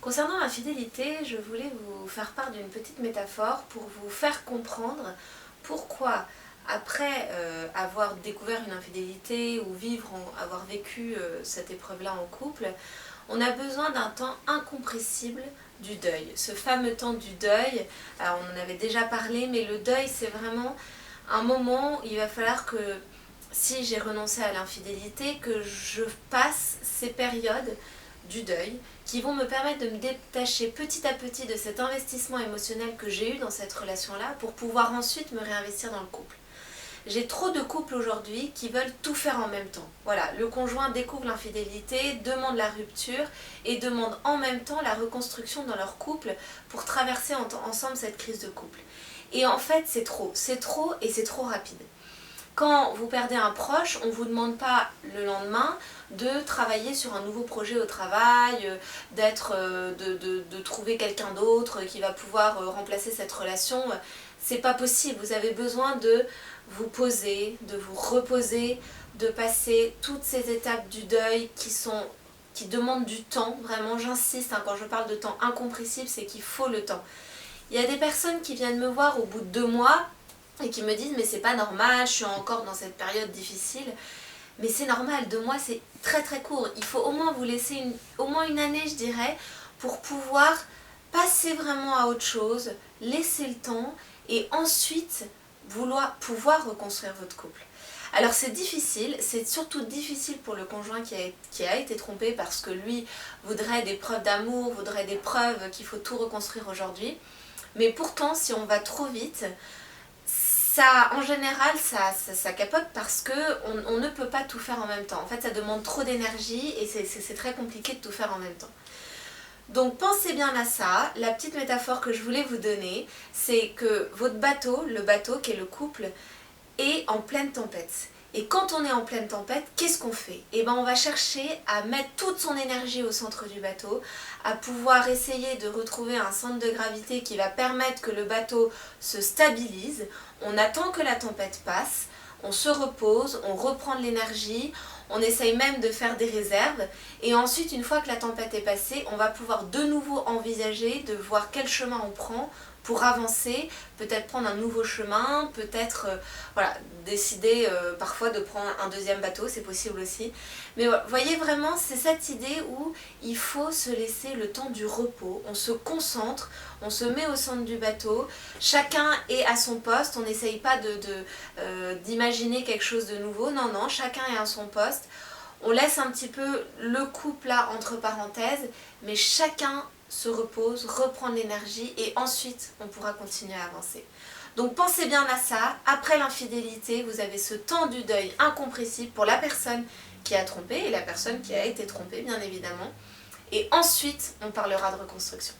Concernant l'infidélité, je voulais vous faire part d'une petite métaphore pour vous faire comprendre pourquoi, après avoir découvert une infidélité ou avoir vécu cette épreuve-là en couple, on a besoin d'un temps incompressible du deuil. Ce fameux temps du deuil, alors on en avait déjà parlé, mais le deuil c'est vraiment un moment où il va falloir que, si j'ai renoncé à l'infidélité, que je passe ces périodes du deuil qui vont me permettre de me détacher petit à petit de cet investissement émotionnel que j'ai eu dans cette relation-là pour pouvoir ensuite me réinvestir dans le couple. J'ai trop de couples aujourd'hui qui veulent tout faire en même temps. Voilà, le conjoint découvre l'infidélité, demande la rupture et demande en même temps la reconstruction dans leur couple pour traverser ensemble cette crise de couple. Et en fait, c'est trop et c'est trop rapide. Quand vous perdez un proche, on ne vous demande pas le lendemain de travailler sur un nouveau projet au travail, de trouver quelqu'un d'autre qui va pouvoir remplacer cette relation. C'est pas possible, vous avez besoin de vous poser, de vous reposer, de passer toutes ces étapes du deuil qui demandent du temps. Vraiment, j'insiste, quand je parle de temps incompressible, c'est qu'il faut le temps. Il y a des personnes qui viennent me voir au bout de 2 mois et qui me disent mais c'est pas normal, je suis encore dans cette période difficile. Mais c'est normal, 2 mois c'est très très court. Il faut au moins vous laisser au moins une année, je dirais, pour pouvoir passer vraiment à autre chose, laisser le temps et ensuite pouvoir reconstruire votre couple. Alors c'est difficile, c'est surtout difficile pour le conjoint qui a été trompé parce que lui voudrait des preuves d'amour, voudrait des preuves qu'il faut tout reconstruire aujourd'hui. Mais pourtant, si on va trop vite, en général, ça capote parce qu'on ne peut pas tout faire en même temps. En fait, ça demande trop d'énergie et c'est très compliqué de tout faire en même temps. Donc pensez bien à ça. La petite métaphore que je voulais vous donner, c'est que votre bateau, le bateau qui est le couple, est en pleine tempête. Et quand on est en pleine tempête, qu'est-ce qu'on fait? Eh bien, on va chercher à mettre toute son énergie au centre du bateau, à pouvoir essayer de retrouver un centre de gravité qui va permettre que le bateau se stabilise. On attend que la tempête passe, on se repose, on reprend de l'énergie, on essaye même de faire des réserves. Et ensuite, une fois que la tempête est passée, on va pouvoir de nouveau envisager de voir quel chemin on prend pour avancer, peut-être prendre un nouveau chemin, peut-être décider parfois de prendre un deuxième bateau, c'est possible aussi. Mais voyez vraiment, c'est cette idée où il faut se laisser le temps du repos, on se concentre, on se met au centre du bateau, chacun est à son poste, on n'essaye pas d'imaginer quelque chose de nouveau, non, chacun est à son poste. On laisse un petit peu le couple là entre parenthèses, mais chacun se repose, reprend de l'énergie et ensuite on pourra continuer à avancer. Donc pensez bien à ça, après l'infidélité, vous avez ce temps du deuil incompressible pour la personne qui a trompé et la personne qui a été trompée bien évidemment. Et ensuite on parlera de reconstruction.